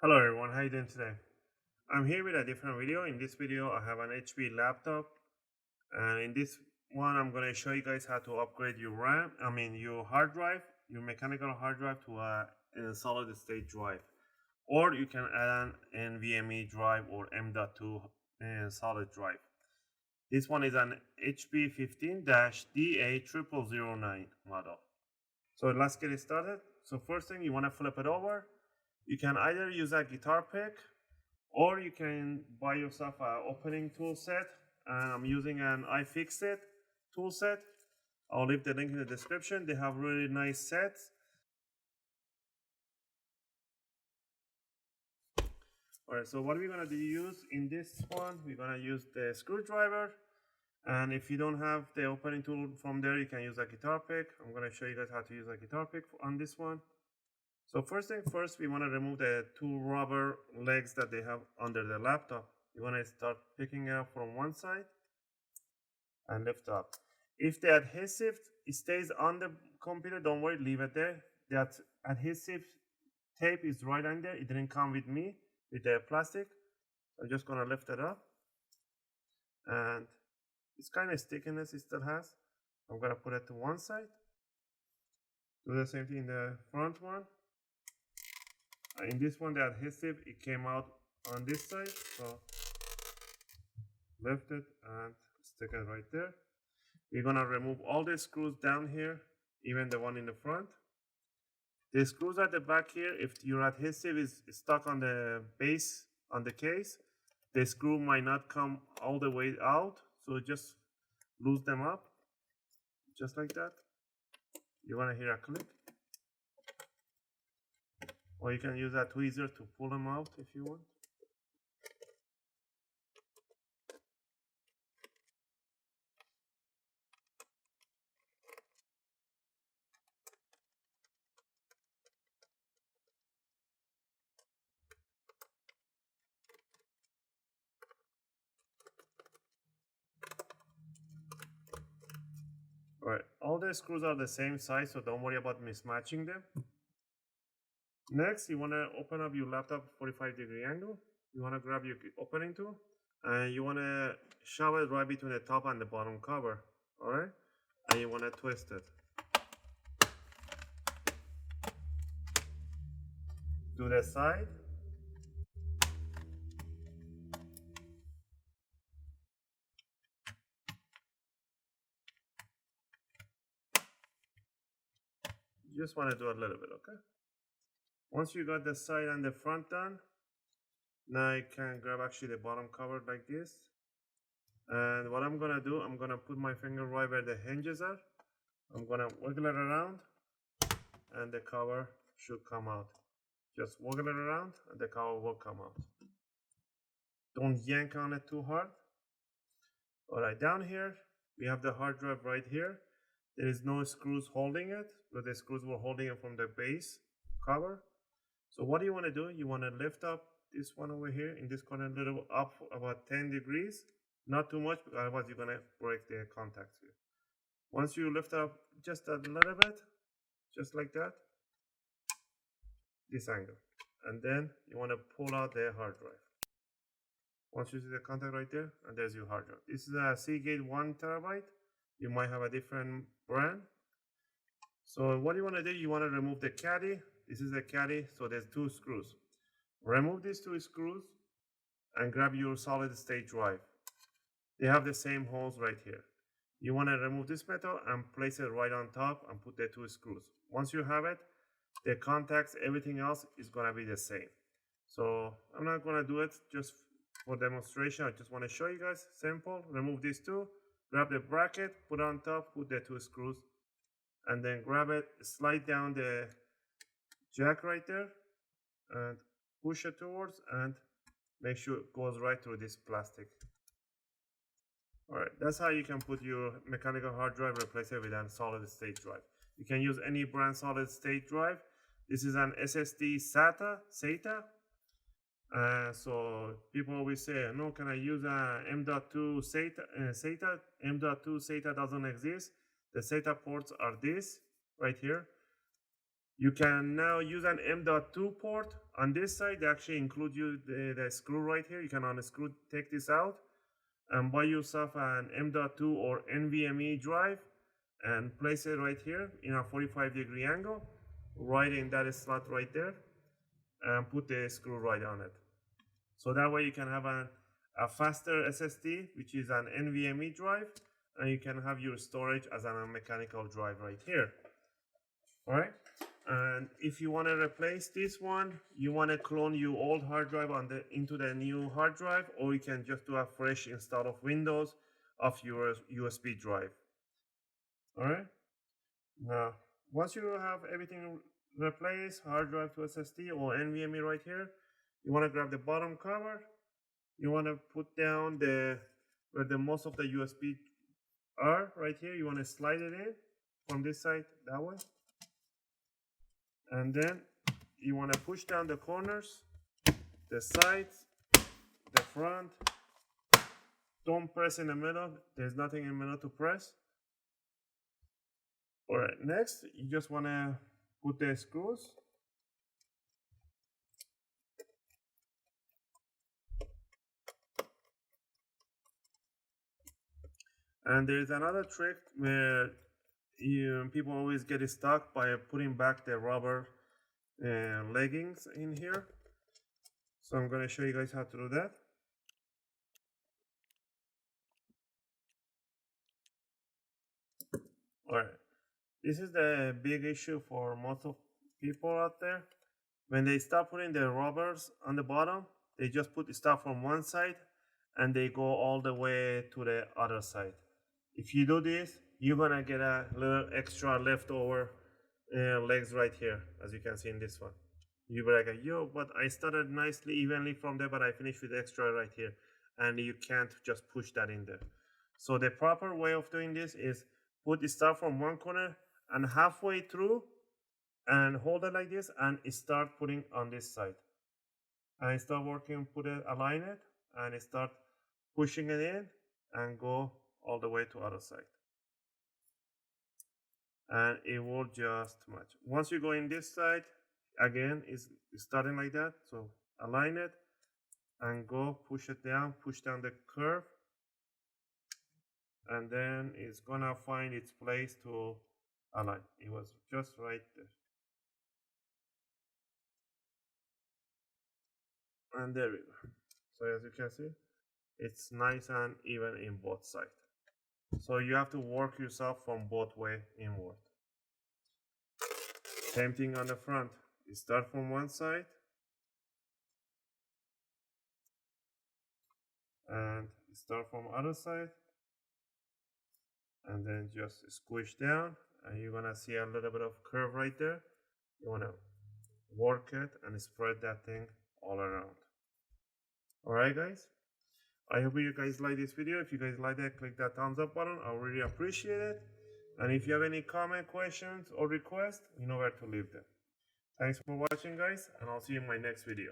Hello everyone, how you doing today? I'm here with a different video. In this video, I have an HP laptop, and in this one, I'm going to show you guys how to upgrade your your hard drive, your mechanical hard drive to a solid state drive, or you can add an NVMe drive or M.2 solid drive. This one is an HP 15-Da00009 model. So let's get it started. So first thing, you want to flip it over. You can either use a guitar pick, or you can buy yourself an opening tool set. And I'm using an iFixit tool set. I'll leave the link in the description. They have really nice sets. Alright, so what we're gonna use in this one, we're gonna use the screwdriver. And if you don't have the opening tool from there, you can use a guitar pick. I'm gonna show you guys how to use a guitar pick on this one. So first thing first, we want to remove the two rubber legs that they have under the laptop. You want to start picking it up from one side and lift up. If the adhesive stays on the computer, don't worry, leave it there. That adhesive tape is right under. It didn't come with me with the plastic. I'm just going to lift it up. And it's kind of stickiness it still has. I'm going to put it to one side. Do the same thing in the front one. In this one, the adhesive, it came out on this side, so lift it and stick it right there. We're gonna remove all the screws down here, even the one in the front. The screws at the back here, if your adhesive is stuck on the base, on the case, the screw might not come all the way out, so just loosen them up, just like that. You wanna hear a click? Or you can use a tweezer to pull them out if you want. Alright, all the screws are the same size, so don't worry about mismatching them. Next, you want to open up your laptop 45-degree angle. You want to grab your opening tool and you want to shove it right between the top and the bottom cover. Alright, and you want to twist it to the side. You just want to do a little bit, okay? Once you got the side and the front done, now you can grab actually the bottom cover like this. And what I'm gonna do, I'm gonna put my finger right where the hinges are. I'm gonna wiggle it around and the cover should come out. Just wiggle it around and the cover will come out. Don't yank on it too hard. Alright, down here, we have the hard drive right here. There is no screws holding it, but the screws were holding it from the base cover. So what do you want to do? You want to lift up this one over here in this corner a little up about 10 degrees. Not too much, because otherwise you're going to break the contacts here. Once you lift up just a little bit, just like that, this angle. And then you want to pull out the hard drive. Once you see the contact right there, and there's your hard drive. This is a Seagate 1 terabyte. You might have a different brand. So what you want to do, you want to remove the caddy. This is the caddy, so there's two screws. Remove these two screws and grab your solid state drive. They have the same holes right here. You want to remove this metal and place it right on top and put the two screws. Once you have it, the contacts, everything else is going to be the same. So I'm not going to do it just for demonstration. I just want to show you guys. Simple. Remove these two, grab the bracket, put on top, put the two screws, and then grab it, slide down the jack right there and push it towards and make sure it goes right through this plastic. Alright, that's how you can put your mechanical hard drive, replace it with a solid state drive. You can use any brand solid state drive. This is an SSD SATA. So people always say, no, can I use a M.2 SATA? M.2 SATA doesn't exist. The SATA ports are this right here. You can now use an M.2 port. On this side, they actually include you the screw right here. You can unscrew, take this out, and buy yourself an M.2 or Nvme drive and place it right here in a 45-degree angle, right in that slot right there, and put the screw right on it. So that way you can have a faster SSD, which is an Nvme drive, and you can have your storage as a mechanical drive right here. All right. And if you want to replace this one, you want to clone your old hard drive into the new hard drive, or you can just do a fresh install of Windows of your USB drive. All right. Now, once you have everything replaced, hard drive to SSD or NVMe right here, you want to grab the bottom cover. You want to put down where the most of the USB are right here. You want to slide it in from this side that way. And then you want to push down the corners, the sides, the front. Don't press in the middle. There's nothing in the middle to press. All right, next, you just want to put the screws. And there's another trick where people always get stuck by putting back the rubber leggings in here. So I'm going to show you guys how to do that. All right, this is the big issue for most of people out there. When they start putting the rubbers on the bottom, they just put the stuff from one side and they go all the way to the other side. If you do this, you're gonna get a little extra leftover legs right here, as you can see in this one. You'll be like, yo, but I started nicely evenly from there, but I finished with extra right here. And you can't just push that in there. So the proper way of doing this is put the stuff from one corner and halfway through and hold it like this and start putting on this side. And start working, align it, and start pushing it in and go all the way to other side. And it will just match. Once you go in this side, again, it's starting like that. So align it and go push it down, push down the curve. And then it's gonna find its place to align. It was just right there. And there we go. So as you can see, it's nice and even in both sides. So you have to work yourself from both way inward. Same thing on the front. You start from one side and start from other side, and then just squish down, and you're gonna see a little bit of curve right there. You wanna work it and spread that thing all around. All right, guys. I hope you guys like this video. If you guys like it, click that thumbs up button. I really appreciate it. And if you have any comment, questions, or requests, you know where to leave them. Thanks for watching, guys, and I'll see you in my next video.